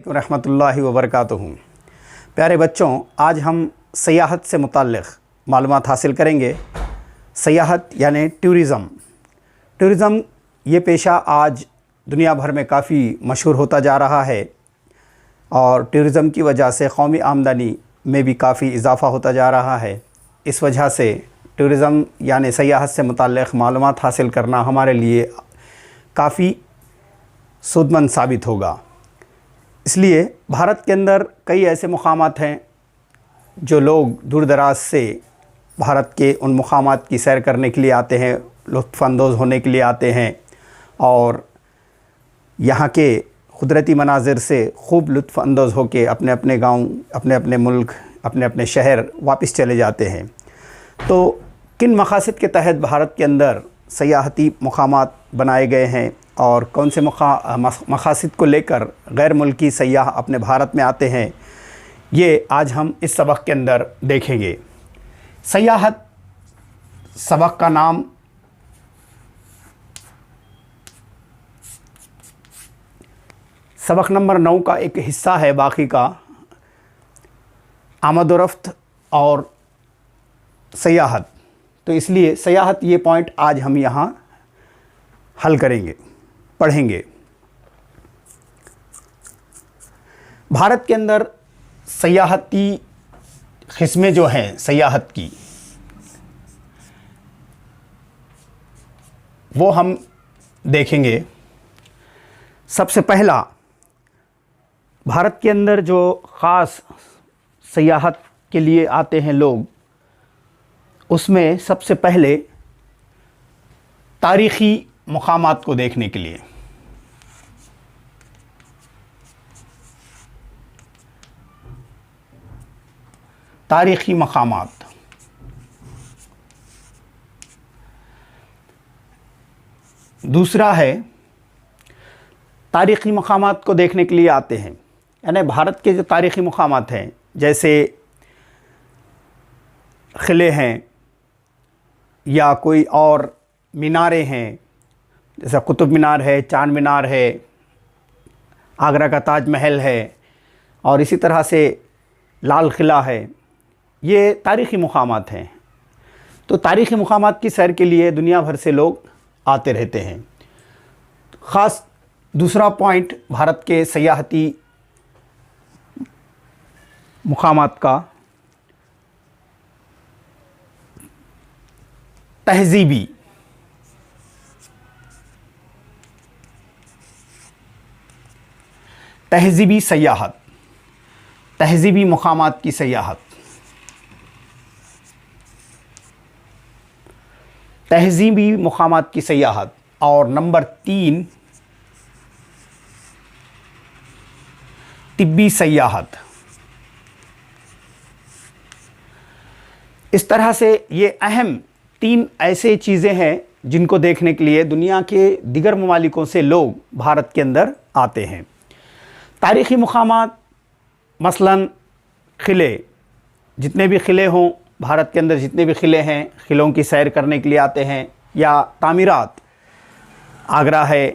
रहमतुल्लाहि व बरकातुहू। प्यारे बच्चों, आज हम सयाहत से मुताल्लिक़ मालूमात हासिल करेंगे। सयाहत यानी टूरिज़म। टूरिज़म ये पेशा आज दुनिया भर में काफ़ी मशहूर होता जा रहा है और टूरिज़म की वजह से कौमी आमदनी में भी काफ़ी इजाफ़ा होता जा रहा है। इस वजह से टूरिज़म यानी सयाहत से मुताल्लिक़ मालूमात हासिल करना हमारे लिए काफ़ी सूदमंद साबित होगा। इसलिए भारत के अंदर कई ऐसे मुकामात हैं जो लोग दूर दराज से भारत के उन मुकामात की सैर करने के लिए आते हैं, लुत्फ़अंदोज़ होने के लिए आते हैं और यहाँ के कुदरती मनाज़िर से खूब लुत्फ़अंदोज़ होकर अपने अपने गाँव, अपने अपने मुल्क, अपने अपने शहर वापस चले जाते हैं। तो किन मकासद के तहत भारत के अंदर सयाहती मुकामात बनाए गए हैं और कौन से मकासद को लेकर गैर मुल्की सयाह अपने भारत में आते हैं, ये आज हम इस सबक के अंदर देखेंगे। सयाहत सबक का नाम सबक नंबर 9 का एक हिस्सा है, बाकी का आमद-ओ-रफ्त और सयाहत। तो इसलिए सयाहत ये पॉइंट आज हम यहाँ हल करेंगे, पढ़ेंगे। भारत के अंदर सयाहती किस्में जो हैं सयाहत की, वो हम देखेंगे। सबसे पहला, भारत के अंदर जो ख़ास सयाहत के लिए आते हैं लोग, उसमें सबसे पहले तारीख़ी मकामात को देखने के लिए। तारीख़ी मकामात। दूसरा है, तारीख़ी मकामात को देखने के लिए आते हैं, यानी भारत के जो तारीख़ी मकामात हैं, जैसे किले हैं या कोई और मीनारें हैं, जैसा कुतुब मीनार है, चांद मीनार है, आगरा का ताज महल है और इसी तरह से लाल किला है। ये तारीख़ी मुकामात हैं। तो तारीख़ी मुकामात की सैर के लिए दुनिया भर से लोग आते रहते हैं। ख़ास दूसरा पॉइंट भारत के सयाहती मुकामात का, तहज़ीबी। तहज़ीबी सयाहत, तहज़ीबी मुकामात की सयाहत। तहज़ीबी मुकामात की सयाहत। और नंबर 3, तिब्बी सयाहत। इस तरह से ये अहम 3 ऐसे चीज़ें हैं जिनको देखने के लिए दुनिया के दिगर ममालिकों से लोग भारत के अंदर आते हैं। तारीख़ी मुकामात मसलन किले, जितने भी किले हों भारत के अंदर, जितने भी किले हैं, किलों की सैर करने के लिए आते हैं। या तामीरात, आगरा है,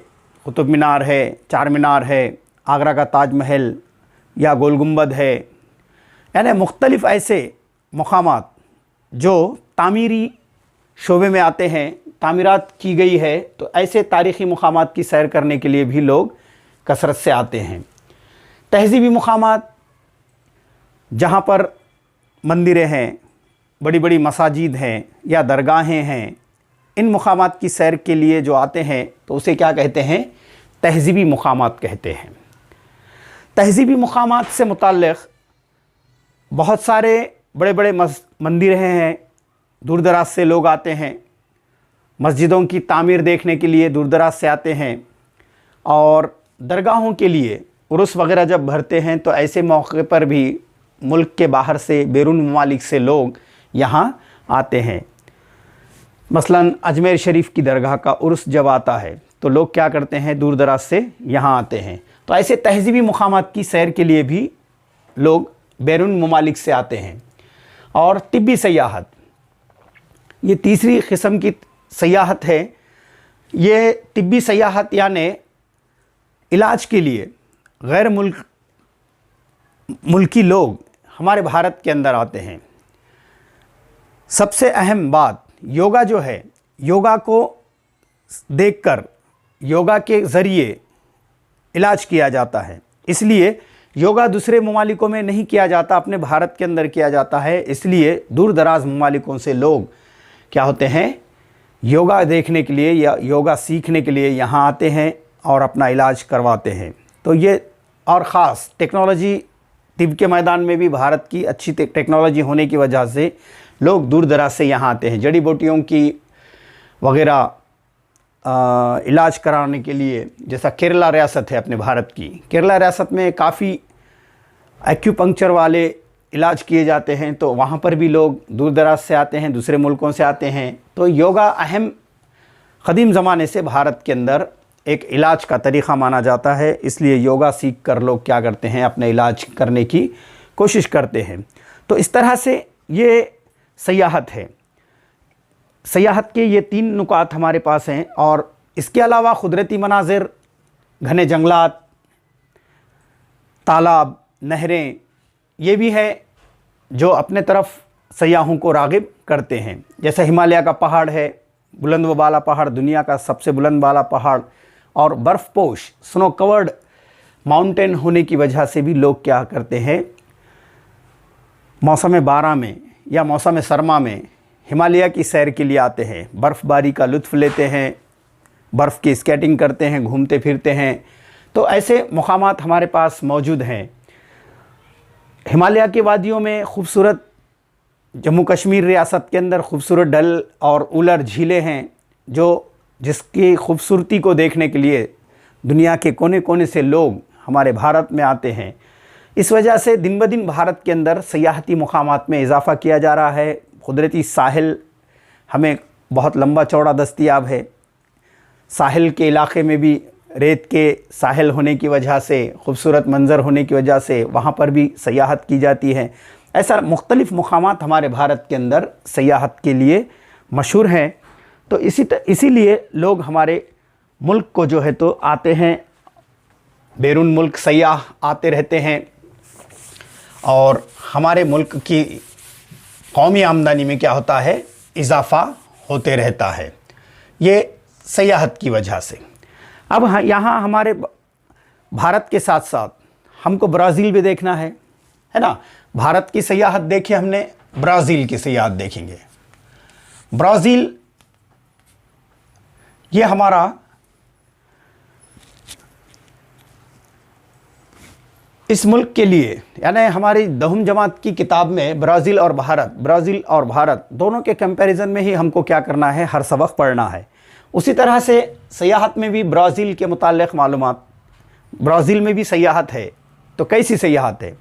कुतुब मीनार है, चार मीनार है, आगरा का ताज महल या गोल गुंबद है, यानी मुख्तलिफ़ ऐसे मुकामात जो तामीरी शोबे में आते हैं, तामीरात की गई है। तो ऐसे तारीख़ी मुकामात की सैर करने के लिए भी लोग कसरत से आते हैं। तहज़ीबी मुकामात, जहाँ पर मंदिरें हैं, बड़ी बड़ी मसाजिद हैं या दरगाहें हैं, इन मुकामात की सैर के लिए जो आते हैं तो उसे क्या कहते हैं? तहज़ीबी मुकामात कहते हैं। तहज़ीबी मुकामात से मुताल्लिक़ बहुत सारे बड़े बड़े मंदिर हैं, दूर दराज से लोग आते हैं। मस्जिदों की तामीर देखने के लिए दूर दराज से आते हैं और दरगाहों के लिए उर्स वग़ैरह जब भरते हैं तो ऐसे मौके पर भी मुल्क के बाहर से, बैरून ममालिक से लोग यहाँ आते हैं। मसलन अजमेर शरीफ की दरगाह का उर्स जब आता है तो लोग क्या करते हैं? दूर दराज से यहाँ आते हैं। तो ऐसे तहज़ीबी मुकामात की सैर के लिए भी लोग बैरून ममालिक से आते हैं। और तिब्बी सयाहत, ये तीसरी किस्म की सयाहत है। ये तिब्बी सयाहत यानी इलाज के लिए गैर मुल्क मुल्की लोग हमारे भारत के अंदर आते हैं। सबसे अहम बात, योगा जो है, योगा को देखकर योगा के ज़रिए इलाज किया जाता है। इसलिए योगा दूसरे ममालिकों में नहीं किया जाता, अपने भारत के अंदर किया जाता है। इसलिए दूर दराज ममालिकों से लोग क्या होते हैं, योगा देखने के लिए या योगा सीखने के लिए यहाँ आते हैं और अपना इलाज करवाते हैं। तो ये और ख़ास टेक्नोलॉजी, तिब के मैदान में भी भारत की अच्छी टेक्नोलॉजी होने की वजह से लोग दूर दराज से यहाँ आते हैं। जड़ी बूटियों की वगैरह इलाज कराने के लिए, जैसा केरला रियासत है अपने भारत की, केरला रियासत में काफ़ी एक्यूपंक्चर वाले इलाज किए जाते हैं। तो वहाँ पर भी लोग दूर दराज से आते हैं, दूसरे मुल्कों से आते हैं। तो योगा अहम क़दीम ज़माने से भारत के अंदर एक इलाज का तरीक़ा माना जाता है। इसलिए योगा सीख कर लोग क्या करते हैं, अपने इलाज करने की कोशिश करते हैं। तो इस तरह से ये सयाहत है। सयाहत के ये 3 नुकात हमारे पास हैं। और इसके अलावा कुदरती मनाजिर, घने जंगलात, तालाब, नहरें, ये भी है जो अपने तरफ सयाहों को राग़िब करते हैं। जैसे हिमालय का पहाड़ है, बुलंद व बाला पहाड़, दुनिया का सबसे बुलंद बाला पहाड़, और बर्फ़पोश स्नो कवर्ड माउंटेन होने की वजह से भी लोग क्या करते हैं, मौसम बारा में या मौसम सरमा में हिमालय की सैर के लिए आते हैं, बर्फ़बारी का लुत्फ़ लेते हैं, बर्फ़ की स्केटिंग करते हैं, घूमते फिरते हैं। तो ऐसे मुकामात हमारे पास मौजूद हैं। हिमालय की वादियों में खूबसूरत, जम्मू कश्मीर रियासत के अंदर खूबसूरत डल और उलर झीलें हैं, जो जिसकी खूबसूरती को देखने के लिए दुनिया के कोने कोने से लोग हमारे भारत में आते हैं। इस वजह से दिन ब दिन भारत के अंदर सयाहती मुकामात में इजाफ़ा किया जा रहा है। कुदरती साहिल हमें बहुत लंबा चौड़ा दस्तयाब है। साहिल के इलाके में भी रेत के साहिल होने की वजह से, खूबसूरत मंज़र होने की वजह से वहाँ पर भी सयाहत की जाती है। ऐसा मुख्तलिफ़ मुकामात हमारे भारत के अंदर सयाहत के लिए मशहूर हैं। तो इसीलिए लोग हमारे मुल्क को जो है तो आते हैं, बैरून मुल्क सयाह आते रहते हैं और हमारे मुल्क की कौमी आमदनी में क्या होता है, इजाफ़ा होते रहता है, ये सयाहत की वजह से। अब यहाँ हमारे भारत के साथ साथ हमको ब्राज़ील भी देखना है ना। भारत की सयाहत देखी हमने, ब्राज़ील की सयाहत देखेंगे। ब्राज़ील ये हमारा इस मुल्क के लिए, यानी हमारी 10वीं जमात की किताब में ब्राज़ील और भारत दोनों के कंपैरिजन में ही हमको क्या करना है, हर सबक पढ़ना है। उसी तरह से सयाहत में भी ब्राज़ील के मुताल्लिक़ मालूमात, ब्राज़ील में भी सयाहत है। तो कैसी सयाहत है?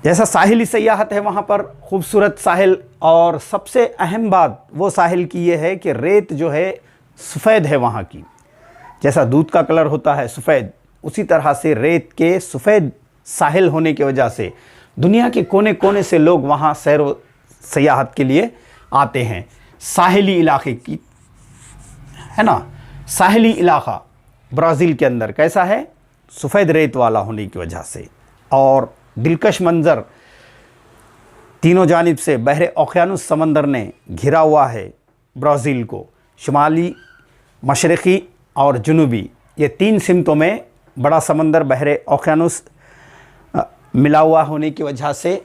जैसा साहिली सयाहत है, वहाँ पर खूबसूरत साहिल, और सबसे अहम बात वो साहिल की ये है कि रेत जो है सफ़ेद है वहाँ की। जैसा दूध का कलर होता है सफ़ेद, उसी तरह से रेत के सफ़ेद साहिल होने की वजह से दुनिया के कोने कोने से लोग वहाँ सैर व सयाहत के लिए आते हैं। साहिली इलाके की है ना, साहिली इलाका ब्राज़ील के अंदर कैसा है, सफ़ेद रेत वाला होने की वजह से, और दिलकश मंज़र, तीनों जानिब से बहरे ओक़यानुस समंदर ने घिरा हुआ है ब्राज़ील को। शुमाली, मशरक़ी और जुनूबी, ये 3 सिमतों में बड़ा समंदर बहरे ओक़यानुस मिला हुआ होने की वजह से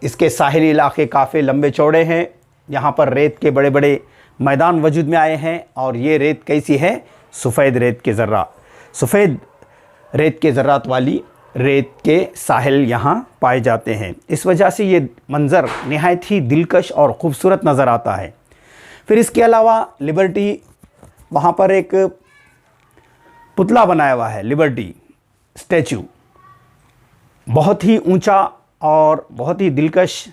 इसके साहिली इलाके काफ़ी लंबे चौड़े हैं। यहाँ पर रेत के बड़े बड़े मैदान वजूद में आए हैं, और ये रेत कैसी है, सफ़ेद रेत के सफ़ेद रेत के ज़र्रात वाली रेत के साहिल यहाँ पाए जाते हैं। इस वजह से ये मंज़र नहायत ही दिलकश और ख़ूबसूरत नज़र आता है। फिर इसके अलावा लिबर्टी, वहाँ पर एक पुतला बनाया हुआ है, लिबर्टी स्टैचू, बहुत ही ऊंचा और बहुत ही दिलकश,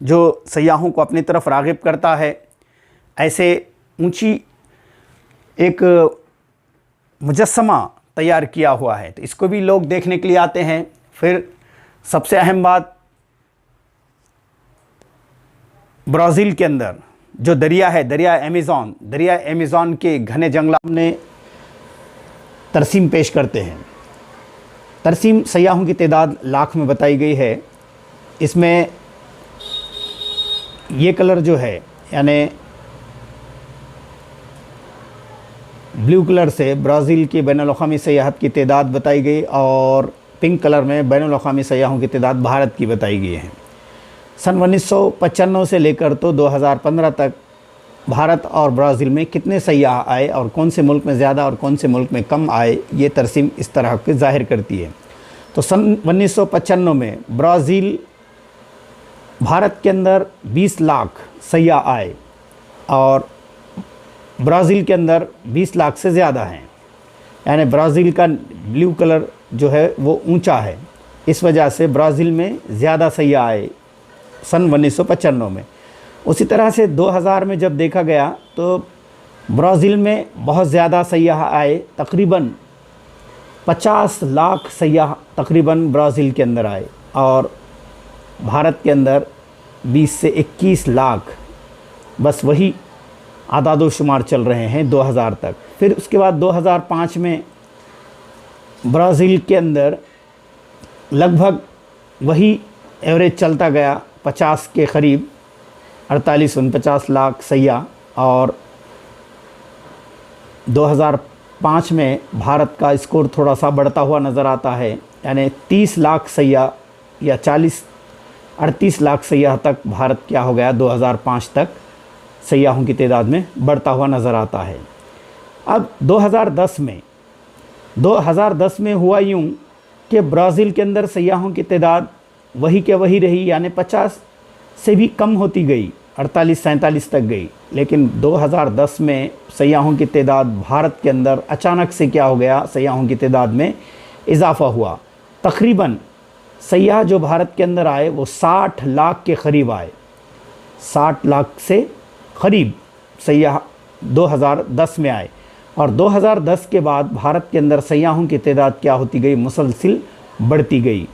जो सयाहों को अपनी तरफ राग़िब करता है। ऐसे ऊंची एक मुजस्समा तैयार किया हुआ है, तो इसको भी लोग देखने के लिए आते हैं। फिर सबसे अहम बात, ब्राज़ील के अंदर जो दरिया है, दरिया अमेज़न के घने जंगल में तरसीम पेश करते हैं। तरसीम सयाहों की तादाद लाख में बताई गई है। इसमें ये कलर जो है यानी ब्लू कलर से ब्राज़ील की बैनुल-अक़वामी सयाहत की तादाद बताई गई और पिंक कलर में बैनुल-अक़वामी सयाहों की तादाद भारत की बताई गई है। सन 1995 से लेकर तो 2015 तक भारत और ब्राज़ील में कितने सयाह आए और कौन से मुल्क में ज़्यादा और कौन से मुल्क में कम आए, ये तरसीम इस तरह के ज़ाहिर करती है। तो सन 1995 में ब्राज़ील भारत के अंदर 20 लाख सयाह आए और ब्राज़ील के अंदर 20 लाख से ज़्यादा हैं, यानी ब्राज़ील का ब्लू कलर जो है वो ऊंचा है, इस वजह से ब्राज़ील में ज़्यादा सयाह आए सन 1995 में। उसी तरह से 2000 में जब देखा गया तो ब्राज़ील में बहुत ज़्यादा सयाह आए, तकरीबन 50 लाख सयाह तकरीबन ब्राज़ील के अंदर आए और भारत के अंदर 20 से 21 लाख, बस वही आदादो शुमार चल रहे हैं 2000 तक। फिर उसके बाद 2005 में ब्राज़ील के अंदर लगभग वही एवरेज चलता गया, 50 के करीब 48-49 लाख सयाह और 2005 में भारत का स्कोर थोड़ा सा बढ़ता हुआ नज़र आता है, यानी 30 लाख सयाह या 38 लाख सयाह तक भारत क्या हो गया 2005 तक सयाहों की तादाद में बढ़ता हुआ नज़र आता है। अब 2010 में हुआ यूँ कि ब्राज़ील के अंदर सयाहों की तादाद वही के वही रही, यानी 50 से भी कम होती गई, 48-47 तक गई। लेकिन 2010 में सयाहों की तादाद भारत के अंदर अचानक से क्या हो गया, सयाहों की तादाद में इजाफ़ा हुआ। तकरीबन सयाह जो भारत के अंदर आए वो 60 लाख के करीब आए, 60 लाख से करीब सयाह 2010 में आए और 2010 के बाद भारत के अंदर सयाहों की तादाद क्या होती गई, मुसलसिल बढ़ती गई।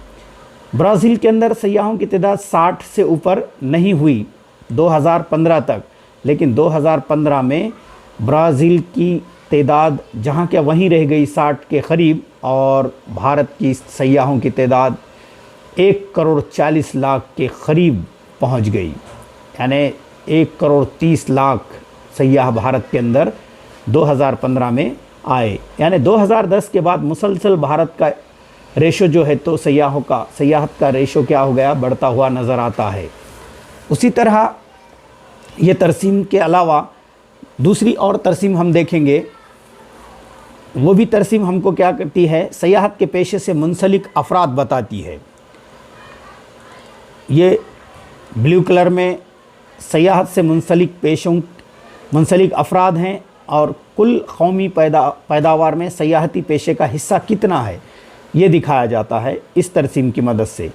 ब्राज़ील के अंदर सयाहों की तादाद 60 से ऊपर नहीं हुई 2015 तक, लेकिन 2015 में ब्राज़ील की तादाद जहाँ क्या वहीं रह गई 60 के करीब और भारत की सयाहों की तादाद 1,40,00,000 के करीब पहुँच गई, यानी 1,30,00,000 सयाह भारत के अंदर 2015 में आए। यानी 2010 के बाद मुसलसल भारत का रेशो जो है तो सयाहत का रेशो क्या हो गया, बढ़ता हुआ नज़र आता है। उसी तरह ये तरसीम के अलावा दूसरी और तरसीम हम देखेंगे, वो भी तरसीम हमको क्या करती है, सयाहत के पेशे से मुंसलिक अफराद बताती है। ये ब्लू कलर में सयाहत से मुंसलिक अफराद हैं और कुल कौमी पैदावार में सयाहती पेशे का हिस्सा कितना है ये दिखाया जाता है इस तरसीम की मदद से।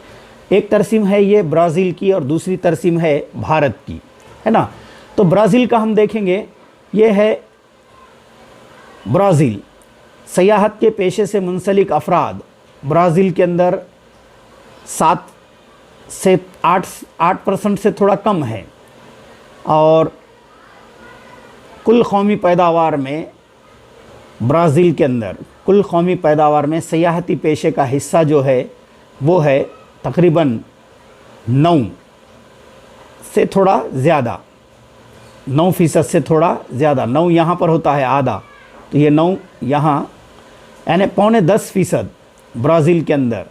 एक तरसीम है ये ब्राज़ील की और दूसरी तरसीम है भारत की, है ना। तो ब्राज़ील का हम देखेंगे, ये है ब्राज़ील। सयाहत के पेशे से मुंसलिक अफराद ब्राज़ील के अंदर 7 से 8% से थोड़ा कम है और कुल कौमी पैदावार में ब्राज़ील के अंदर कुल कौमी पैदावार में सयाहती पेशे का हिस्सा जो है वो है तकरीबन 9 से थोड़ा ज़्यादा, 9% से थोड़ा ज़्यादा। 9 यहाँ पर होता है आधा, तो ये 9 यहाँ, यानी 9.25% ब्राज़ील के अंदर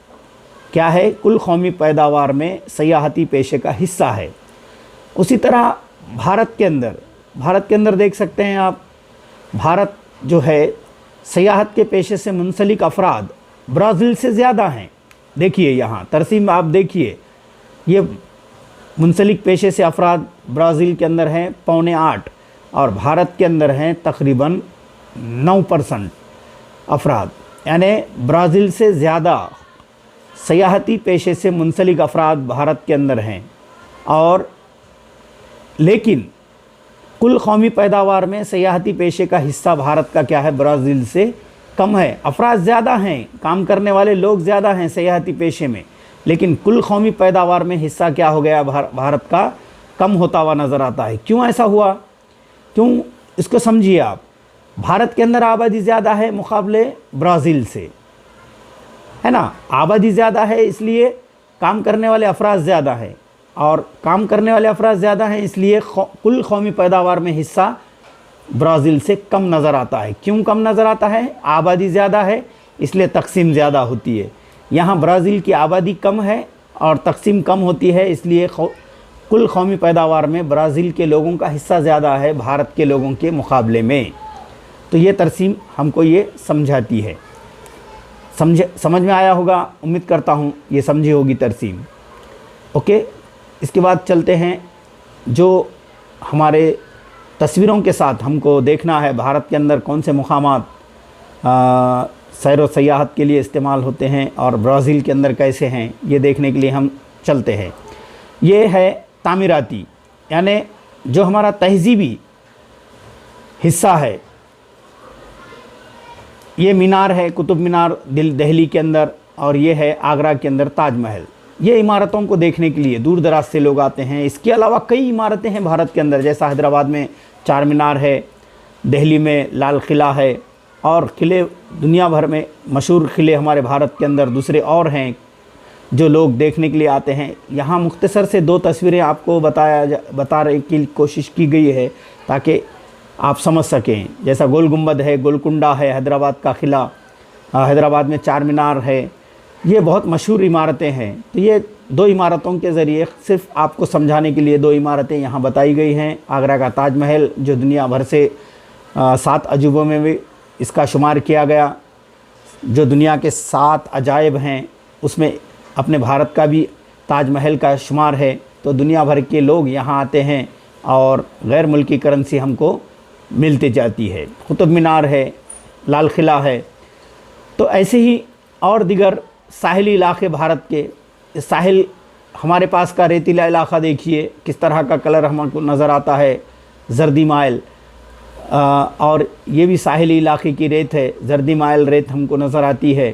क्या है, कुल कौमी पैदावार में सयाहती पेशे का हिस्सा है। उसी तरह भारत के अंदर देख सकते हैं आप, भारत जो है सयाहत के पेशे से मुंसलिक अफराद ब्राज़ील से ज़्यादा हैं। देखिए यहाँ तरसीम आप देखिए, ये मुंसलिक पेशे से अफराद ब्राज़ील के अंदर हैं 7.25 और भारत के अंदर हैं तकरीबन 9% अफराद, यानी ब्राज़ील से ज़्यादा सयाहती पेशे से मुंसलिक अफराद भारत के अंदर हैं। और लेकिन कुल कौमी पैदावार में सयाहती पेशे का हिस्सा भारत का क्या है, ब्राज़ील से कम है। अफराद ज़्यादा हैं, काम करने वाले लोग ज़्यादा हैं सयाहती पेशे में, लेकिन कुल कौमी पैदावार में हिस्सा क्या हो गया, भारत का कम होता हुआ नज़र आता है। क्यों ऐसा हुआ, क्यों, इसको समझिए आप। भारत के अंदर आबादी ज़्यादा है मुकाबले ब्राज़ील से, है ना। आबादी ज़्यादा है इसलिए काम करने वाले अफराद ज़्यादा है, और काम करने वाले अफराद ज़्यादा हैं इसलिए कुल कौमी पैदावार में हिस्सा ब्राज़ील से कम नज़र आता है। क्यों कम नज़र आता है? आबादी ज़्यादा है इसलिए तकसीम ज़्यादा होती है। यहाँ ब्राज़ील की आबादी कम है और तकसीम कम होती है, इसलिए कुल कौमी पैदावार में ब्राज़ील के लोगों का हिस्सा ज़्यादा है भारत के लोगों के मुकाबले में। तो ये तरसीम हमको ये समझाती है। समझ में आया होगा, उम्मीद करता हूँ ये समझी होगी तरसीम। ओके, इसके बाद चलते हैं जो हमारे तस्वीरों के साथ हमको देखना है भारत के अंदर कौन से मुकामात सैर व सयाहत के लिए इस्तेमाल होते हैं और ब्राज़ील के अंदर कैसे हैं, ये देखने के लिए हम चलते हैं। ये है तामीराती, यानी जो हमारा तहज़ीबी हिस्सा है। ये मीनार है कुतुब मीनार दिल्ली के अंदर, और ये है आगरा के अंदर ताजमहल। ये इमारतों को देखने के लिए दूर दराज से लोग आते हैं। इसके अलावा कई इमारतें हैं भारत के अंदर, जैसा हैदराबाद में चार मीनार है, दिल्ली में लाल किला है, और किले दुनिया भर में मशहूर किले हमारे भारत के अंदर दूसरे और हैं जो लोग देखने के लिए आते हैं। यहाँ मुख्तसर से दो तस्वीरें आपको बताने की कोशिश की गई है ताकि आप समझ सकें। जैसा गोल गुंबद है, गोलकुंडा है, हैदराबाद का किला, हैदराबाद में चार मीनार है, ये बहुत मशहूर इमारतें हैं। तो ये दो इमारतों के ज़रिए सिर्फ आपको समझाने के लिए दो इमारतें यहाँ बताई गई हैं। आगरा का ताजमहल जो दुनिया भर से 7 अजूबों में भी इसका शुमार किया गया, जो दुनिया के 7 अजायब हैं उसमें अपने भारत का भी ताजमहल का शुमार है। तो दुनिया भर के लोग यहाँ आते हैं और गैर मुल्की करेंसी हमको मिलती जाती है। कुतुब मीनार है, लाल किला है। तो ऐसे ही और दिगर साहिली इलाके भारत के, साहिल हमारे पास का रेतीला इलाका देखिए किस तरह का कलर हमको नज़र आता है, जर्दी माइल, और ये भी साहिली इलाके की रेत है, जर्दी माइल रेत हमको नज़र आती है।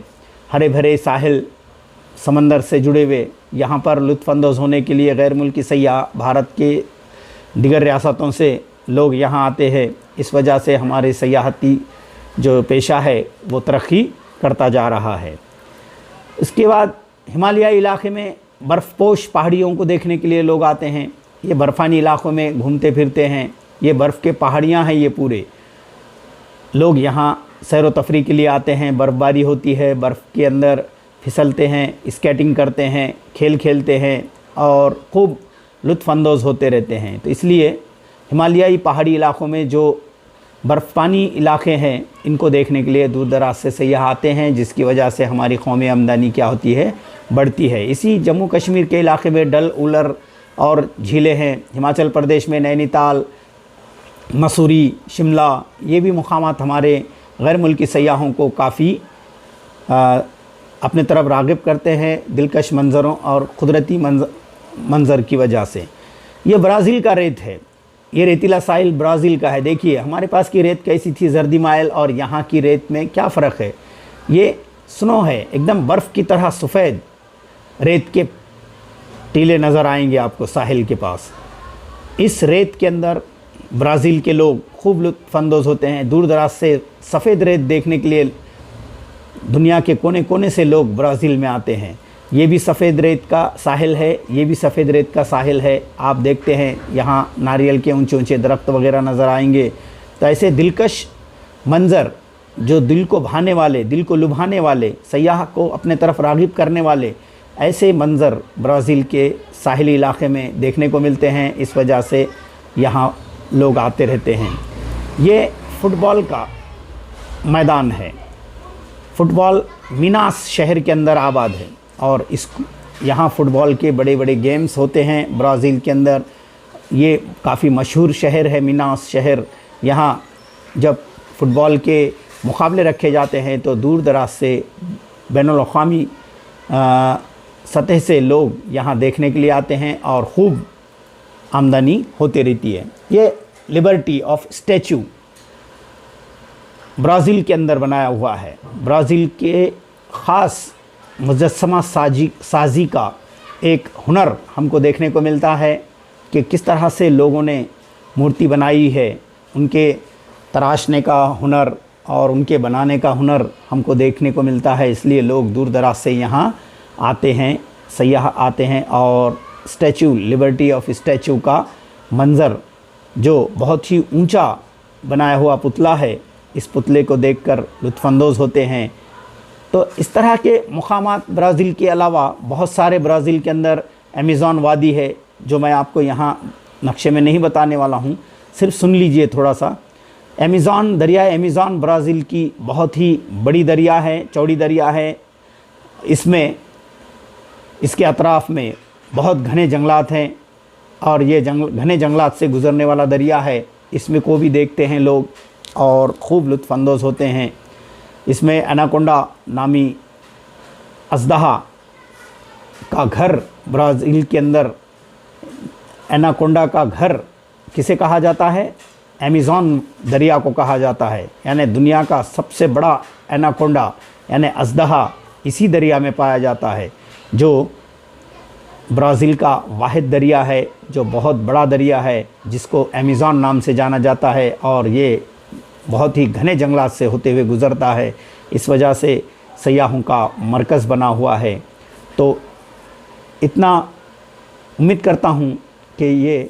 हरे भरे साहिल समंदर से जुड़े हुए, यहाँ पर लुत्फ़अंदोज़ होने के लिए गैर मुल्की सयाह भारत के दिगर रियासतों से लोग यहाँ आते हैं। इस वजह से हमारे सयाहती जो पेशा है वो तरक्की करता जा रहा है। इसके बाद हिमालयी इलाके में बर्फ़पोश पहाड़ियों को देखने के लिए लोग आते हैं। ये बर्फ़ानी इलाक़ों में घूमते फिरते हैं, ये बर्फ़ के पहाड़ियाँ हैं, ये पूरे लोग यहाँ सैर व तफरी के लिए आते हैं। बर्फ़बारी होती है, बर्फ़ के अंदर फिसलते हैं, स्केटिंग करते हैं, खेल खेलते हैं और खूब लुत्फ़अंदोज़ होते रहते हैं। तो इसलिए हिमालयी पहाड़ी इलाक़ों में जो बर्फ़पानी इलाके हैं इनको देखने के लिए दूर दराज से सयाह आते हैं, जिसकी वजह से हमारी कौमी आमदनी क्या होती है, बढ़ती है। इसी जम्मू कश्मीर के इलाके में डल, उलर और झीलें हैं। हिमाचल प्रदेश में नैनीताल, मसूरी, शिमला, ये भी मुकामात हमारे गैर मुल्की सयाहों को काफ़ी अपने तरफ राग़िब करते हैं दिलकश मंज़रों और क़ुदरती मंज़र की वजह से। ये ब्राज़ील का रेत है, ये रेतीला साहिल ब्राज़ील का है। देखिए हमारे पास की रेत कैसी थी, जर्दी माइल, और यहाँ की रेत में क्या फ़र्क है। ये स्नो है, एकदम बर्फ़ की तरह सफ़ेद रेत के टीले नज़र आएंगे आपको साहिल के पास। इस रेत के अंदर ब्राज़ील के लोग खूब लुत्फ़अंदोज़ होते हैं। दूर दराज से सफ़ेद रेत देखने के लिए दुनिया के कोने कोने से लोग ब्राज़ील में आते हैं। ये भी सफ़ेद रेत का साहिल है, ये भी सफ़ेद रेत का साहिल है। आप देखते हैं यहाँ नारियल के ऊंचे ऊंचे दरख्त वगैरह नज़र आएंगे। तो ऐसे दिलकश मंज़र जो दिल को भाने वाले, दिल को लुभाने वाले, सयाह को अपने तरफ राग़िब करने वाले, ऐसे मंज़र ब्राज़ील के साहिली इलाके में देखने को मिलते हैं। इस वजह से यहाँ लोग आते रहते हैं। ये फ़ुटबॉल का मैदान है। फ़ुटबॉल मीनास शहर के अंदर आबाद है और यहाँ फ़ुटबॉल के बड़े बड़े गेम्स होते हैं ब्राज़ील के अंदर। ये काफ़ी मशहूर शहर है मीनास शहर। यहाँ जब फ़ुटबॉल के मुकाबले रखे जाते हैं तो दूर दराज से बैनुल-अक़वामी सतह से लोग यहाँ देखने के लिए आते हैं और ख़ूब आमदनी होती रहती है। ये लिबर्टी ऑफ स्टैचू ब्राज़ील के अंदर बनाया हुआ है। ब्राज़ील के ख़ास मुजस्समा साजी का एक हुनर हमको देखने को मिलता है कि किस तरह से लोगों ने मूर्ति बनाई है, उनके तराशने का हुनर और उनके बनाने का हुनर हमको देखने को मिलता है, इसलिए लोग दूर दराज से यहाँ आते हैं, सयाह आते हैं। और स्टैचू लिबर्टी ऑफ स्टैचू का मंज़र जो बहुत ही ऊंचा बनाया हुआ पुतला है, इस पुतले को देखकर लुत्फ़अंदोज़ होते हैं। तो इस तरह के मुकामात ब्राज़ील के अलावा बहुत सारे ब्राज़ील के अंदर अमेज़ॉन वादी है, जो मैं आपको यहाँ नक्शे में नहीं बताने वाला हूँ, सिर्फ सुन लीजिए थोड़ा सा। अमेज़ॉन दरिया, अमेज़ॉन ब्राज़ील की बहुत ही बड़ी दरिया है, चौड़ी दरिया है। इसमें इसके अतराफ़ में बहुत घने जंगलात हैं और ये घने जंगलात से गुज़रने वाला दरिया है। इसमें को भी देखते हैं लोग और खूब लुत्फ़अंदोज़ होते हैं। इसमें एनाकोंडा नामी अज़दहा का घर, ब्राज़ील के अंदर एनाकोंडा का घर किसे कहा जाता है? अमेज़ॉन दरिया को कहा जाता है। यानी दुनिया का सबसे बड़ा एनाकोंडा यानी अज़दहा इसी दरिया में पाया जाता है, जो ब्राज़ील का वाहिद दरिया है, जो बहुत बड़ा दरिया है, जिसको अमेज़ॉन नाम से जाना जाता है। और ये बहुत ही घने जंगलात से होते हुए गुज़रता है, इस वजह से सयाहों का मरकज़ बना हुआ है। तो इतना उम्मीद करता हूँ कि ये